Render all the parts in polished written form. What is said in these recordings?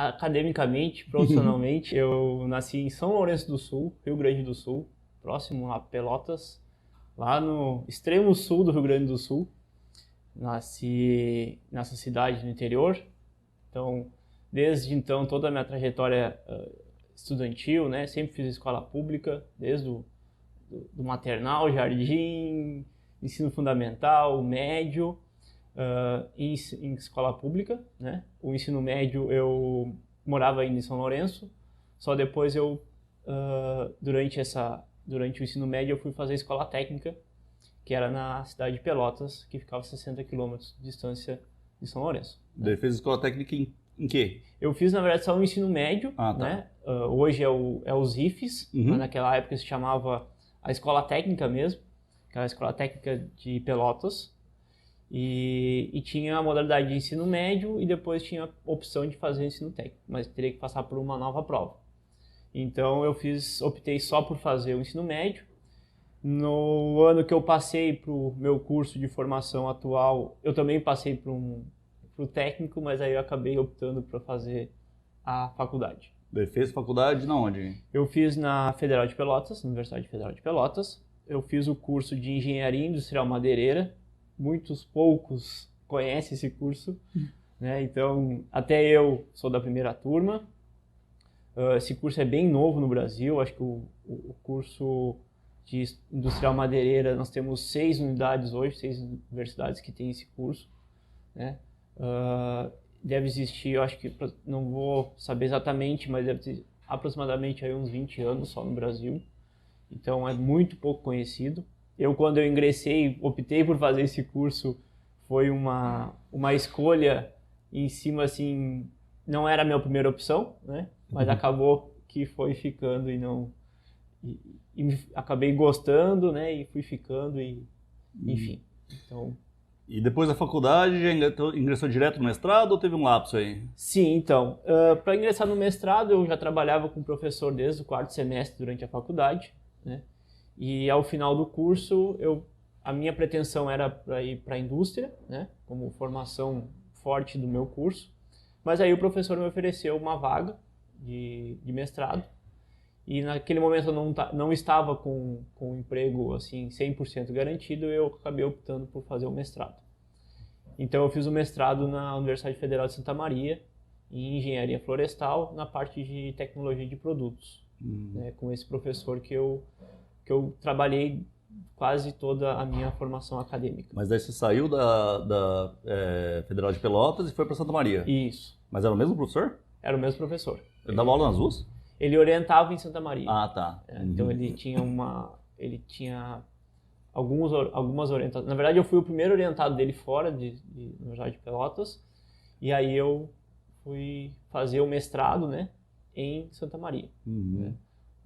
academicamente, profissionalmente, eu nasci em São Lourenço do Sul, Rio Grande do Sul, próximo a Pelotas, lá no extremo sul do Rio Grande do Sul. Nasci nessa cidade no interior, então, desde então, toda a minha trajetória estudantil, né, sempre fiz escola pública, desde do maternal, jardim, ensino fundamental, médio, em escola pública, né? O ensino médio eu morava ainda em São Lourenço, só depois durante o ensino médio eu fui fazer escola técnica, que era na cidade de Pelotas, que ficava a 60 quilômetros de distância de São Lourenço. Daí fez escola técnica em quê? Eu fiz, na verdade, só o ensino médio, tá. né? Hoje é os IFES, mas naquela época se chamava a escola técnica mesmo, que era a escola técnica de Pelotas, e tinha a modalidade de ensino médio e depois tinha a opção de fazer ensino técnico, mas teria que passar por uma nova prova. Então eu optei só por fazer o ensino médio. No ano que eu passei para o meu curso de formação atual, eu também passei para o técnico, mas aí eu acabei optando para fazer a faculdade. Daí fez faculdade na onde? Eu fiz na Federal de Pelotas, Universidade Federal de Pelotas. Eu fiz o curso de Engenharia Industrial Madeireira. Poucos conhecem esse curso, né? Então, até eu sou da primeira turma. Esse curso é bem novo no Brasil. Acho que o curso de Industrial Madeireira, nós temos 6 unidades hoje, 6 universidades que têm esse curso, né? Deve existir, eu acho que, não vou saber exatamente, mas deve ter aproximadamente aí uns 20 anos só no Brasil. Então é muito pouco conhecido. Quando eu ingressei, optei por fazer esse curso, foi uma escolha em cima, assim, não era a minha primeira opção, né? Mas acabou que foi ficando e acabei gostando, né? E fui ficando enfim. Então... E depois da faculdade já ingressou direto no mestrado ou teve um lapso aí? Sim, então, para ingressar no mestrado eu já trabalhava com professor desde o 4º semestre durante a faculdade, né? E ao final do curso a minha pretensão era para ir para a indústria, né? Como formação forte do meu curso, mas aí o professor me ofereceu uma vaga de mestrado e naquele momento eu não estava com um emprego assim 100% garantido, e eu acabei optando por fazer o mestrado. Então eu fiz o mestrado na Universidade Federal de Santa Maria em Engenharia Florestal, na parte de tecnologia de produtos, né, com esse professor que eu trabalhei quase toda a minha formação acadêmica. Mas daí você saiu da Federal de Pelotas e foi para Santa Maria? Isso. Mas era o mesmo professor? Era o mesmo professor. Ele dava aula nas duas? Ele orientava em Santa Maria. Ah, tá. Então ele tinha algumas orientações. Na verdade, eu fui o primeiro orientado dele fora de Universidade de Pelotas, e aí eu fui fazer o mestrado, né, em Santa Maria, né,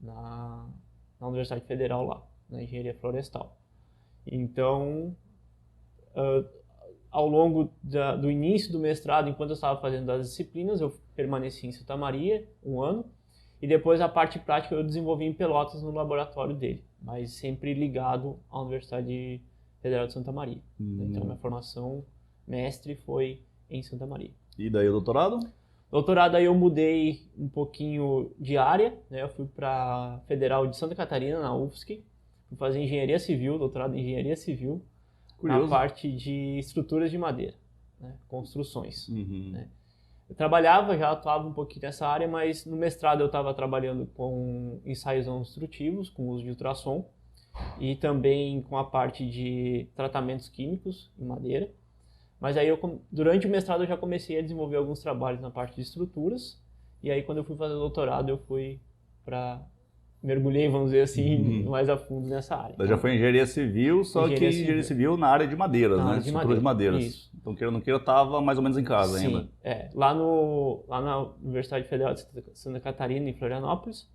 na Universidade Federal lá, na Engenharia Florestal. Então, ao longo do início do mestrado, enquanto eu estava fazendo as disciplinas, eu permaneci em Santa Maria 1 ano, e depois a parte prática eu desenvolvi em Pelotas no laboratório dele, mas sempre ligado à Universidade Federal de Santa Maria. Então minha formação mestre foi em Santa Maria. E daí o doutorado? Doutorado aí eu mudei um pouquinho de área, né? Eu fui para a Federal de Santa Catarina, na UFSC, fui fazer engenharia civil, doutorado em engenharia civil, Curioso. na parte de estruturas de madeira, né? Construções, né? Eu trabalhava, já atuava um pouquinho nessa área, mas no mestrado eu estava trabalhando com ensaios não destrutivos, com uso de ultrassom, e também com a parte de tratamentos químicos em madeira. Mas aí durante o mestrado eu já comecei a desenvolver alguns trabalhos na parte de estruturas, e aí quando eu fui fazer o doutorado eu mergulhei, vamos dizer assim, mais a fundo nessa área. Daí já foi engenharia civil, só que engenharia civil na área de madeiras, né? Estruturas de madeiras. Isso. Então, queira ou não queira, estava mais ou menos em casa ainda. Sim, lá na Universidade Federal de Santa Catarina, em Florianópolis,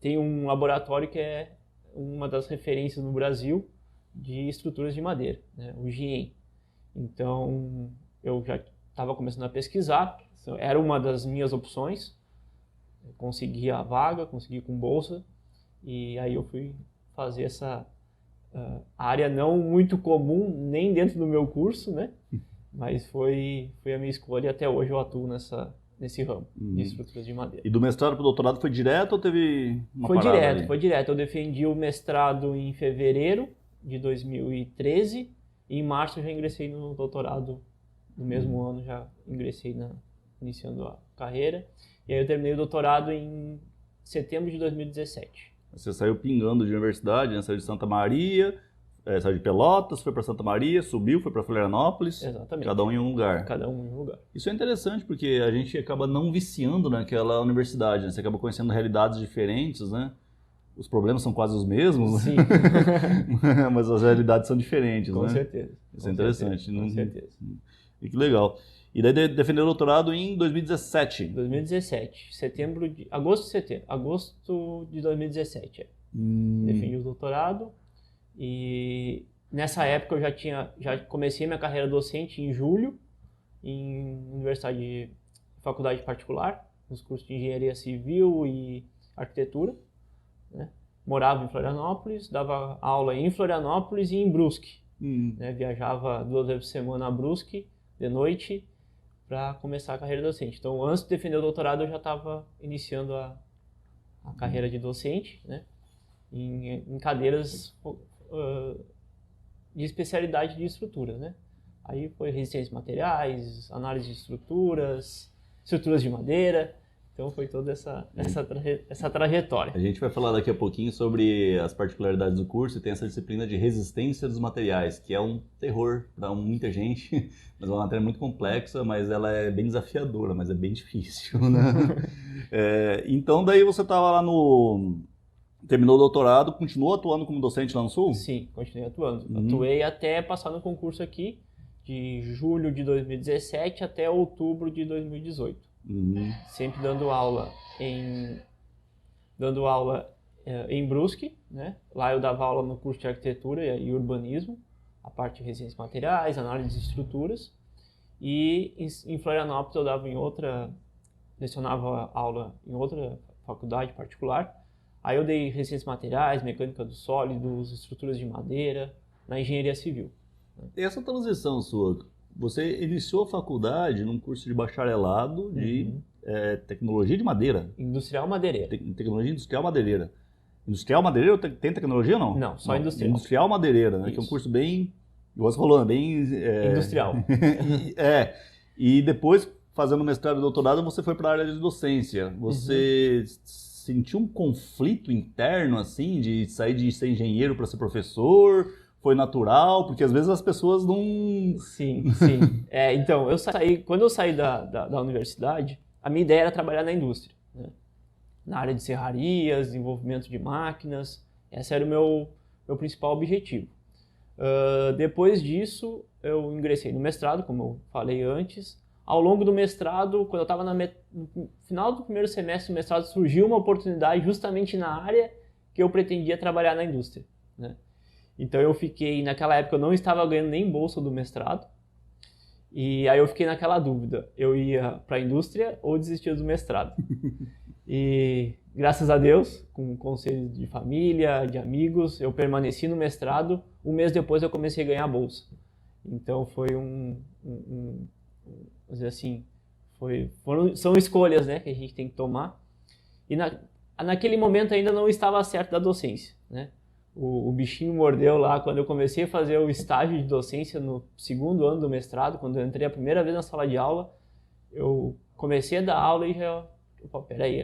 tem um laboratório que é uma das referências no Brasil de estruturas de madeira, né? O GIEM. Então, eu já estava começando a pesquisar, era uma das minhas opções, consegui a vaga, consegui com bolsa, e aí eu fui fazer essa área não muito comum, nem dentro do meu curso, né? Mas foi a minha escolha, e até hoje eu atuo nesse ramo de estruturas de madeira. E do mestrado para o doutorado foi direto ou teve uma Foi parada direto, ali? foi direto. Eu defendi o mestrado em fevereiro de 2013 e em março eu já ingressei no doutorado. No mesmo ano já ingressei iniciando a carreira. E aí eu terminei o doutorado em setembro de 2017. Você saiu pingando de universidade, né? Saiu de Santa Maria, saiu de Pelotas, foi para Santa Maria, subiu, foi para Florianópolis. Exatamente. Cada um em um lugar. Cada um em um lugar. Isso é interessante porque a gente acaba não viciando naquela universidade, né? Você acaba conhecendo realidades diferentes, né? Os problemas são quase os mesmos, Sim. mas as realidades são diferentes, Com né? certeza. Isso é interessante. Com certeza. E que legal. E daí defendeu o doutorado em 2017. 2017. Agosto de 2017. Defendi o doutorado e nessa época eu já comecei minha carreira docente em julho em faculdade particular, nos cursos de engenharia civil e arquitetura, né? Morava em Florianópolis, dava aula em Florianópolis e em Brusque, né? Viajava 2 vezes por semana a Brusque de noite para começar a carreira docente. Então, antes de defender o doutorado, eu já estava iniciando a carreira de docente, né? Em cadeiras de especialidade de estrutura, né? Aí foi resistência a materiais, análise de estruturas de madeira. Então foi toda essa trajetória. A gente vai falar daqui a pouquinho sobre as particularidades do curso e tem essa disciplina de resistência dos materiais, que é um terror para muita gente, mas é uma matéria muito complexa, mas ela é bem desafiadora, mas é bem difícil, né? Então daí você estava lá terminou o doutorado, continuou atuando como docente lá no Sul? Sim, continuei atuando. Atuei até passar no concurso aqui, de julho de 2017 até outubro de 2018. Sempre dando aula em Brusque, né? Lá eu dava aula no curso de arquitetura e urbanismo, a parte de resistência de materiais, análise de estruturas. E em Florianópolis eu lecionava aula em outra faculdade particular. Aí eu dei resistência de materiais, mecânica dos sólidos, estruturas de madeira, na engenharia civil. Essa transição sua, você iniciou a faculdade num curso de bacharelado de tecnologia de madeira. Industrial madeireira. Tecnologia industrial madeireira. Industrial madeireira tem tecnologia ou não? Não, só industrial. Industrial madeireira, né? Que é um curso bem, igual você falou, bem... Industrial. E depois, fazendo mestrado e doutorado, você foi para a área de docência. Você sentiu um conflito interno, assim, de sair de ser engenheiro para ser professor? Foi natural? Porque às vezes as pessoas não... Sim. Então, quando eu saí da universidade, a minha ideia era trabalhar na indústria, né? Na área de serrarias, desenvolvimento de máquinas. Esse era o meu principal objetivo. Depois disso, eu ingressei no mestrado, como eu falei antes. Ao longo do mestrado, quando eu estava no final do primeiro semestre do mestrado, surgiu uma oportunidade justamente na área que eu pretendia trabalhar na indústria, né? Então naquela época eu não estava ganhando nem bolsa do mestrado, e aí eu fiquei naquela dúvida, eu ia para a indústria ou desistia do mestrado. E graças a Deus, com conselho de família, de amigos, eu permaneci no mestrado. Um mês depois eu comecei a ganhar a bolsa. Então foi vamos dizer assim, são escolhas, né, que a gente tem que tomar. E naquele momento ainda não estava certo da docência, né? O bichinho mordeu lá quando eu comecei a fazer o estágio de docência no segundo ano do mestrado. Quando eu entrei a primeira vez na sala de aula, eu comecei a dar aula e já... Peraí,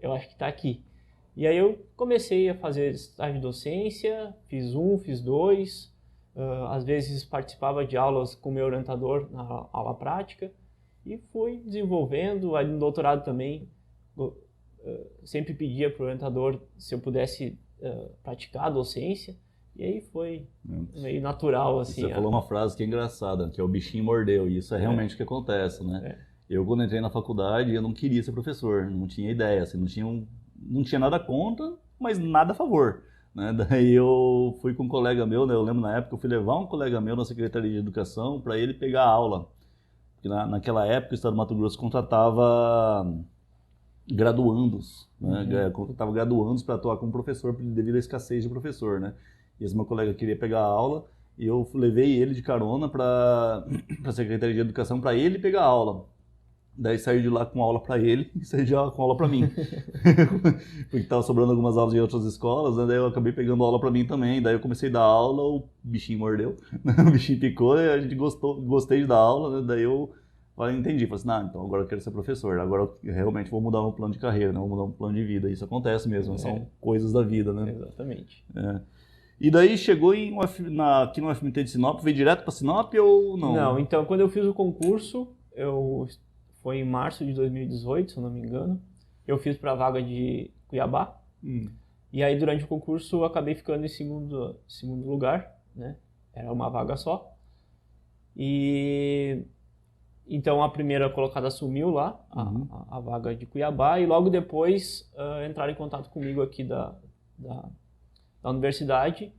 eu acho que está aqui. E aí eu comecei a fazer estágio de docência, fiz 1, fiz 2, às vezes participava de aulas com o meu orientador na aula prática e fui desenvolvendo. Aí no doutorado também, sempre pedia para o orientador se eu pudesse praticar a docência, e aí foi meio natural, assim. Você falou uma frase que é engraçada, que é o bichinho mordeu, e isso é realmente o que acontece, né? Eu, quando entrei na faculdade, eu não queria ser professor, não tinha ideia, assim, não tinha nada contra, mas nada a favor, né? Daí eu fui com um colega meu, né? Eu lembro na época, eu fui levar um colega meu na Secretaria de Educação para ele pegar a aula, porque naquela época o Estado do Mato Grosso contratava graduandos, né? Contratava graduandos para atuar como professor devido à escassez de professor, né? E esse meu colega queria pegar a aula e eu levei ele de carona para a Secretaria de Educação para ele pegar a aula. Daí saí de lá com aula para ele e saí de lá com aula para mim. Porque tava sobrando algumas aulas em outras escolas, né? Daí eu acabei pegando aula para mim também. Daí eu comecei a dar aula, o bichinho mordeu, o bichinho picou e a gente gostei de dar aula, né? Daí eu entendi, falei assim, então agora eu quero ser professor, agora eu realmente vou mudar meu plano de carreira, né? Vou mudar meu plano de vida. Isso acontece mesmo, são coisas da vida, né? Exatamente. E daí chegou aqui no UFMT de Sinop, veio direto para Sinop ou não? Não, então quando eu fiz o concurso, foi em março de 2018, se eu não me engano, eu fiz para a vaga de Cuiabá. E aí durante o concurso eu acabei ficando em segundo lugar, né? Era uma vaga só. E então a primeira colocada assumiu lá a vaga de Cuiabá e logo depois entraram em contato comigo aqui da universidade,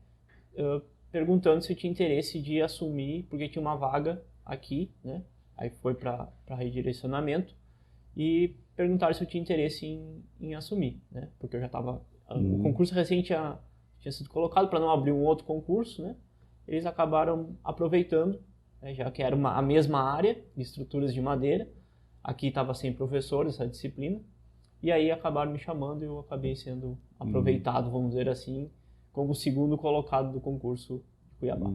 perguntando se eu tinha interesse de assumir, porque tinha uma vaga aqui, né? Aí foi para redirecionamento e perguntaram se eu tinha interesse em assumir, né? Porque eu já estava... O concurso recente tinha sido colocado para não abrir um outro concurso, né? Eles acabaram aproveitando, né? Já que era a mesma área de estruturas de madeira. Aqui estava sem professor essa disciplina. E aí acabaram me chamando e eu acabei sendo aproveitado, vamos dizer assim, como o segundo colocado do concurso de Cuiabá.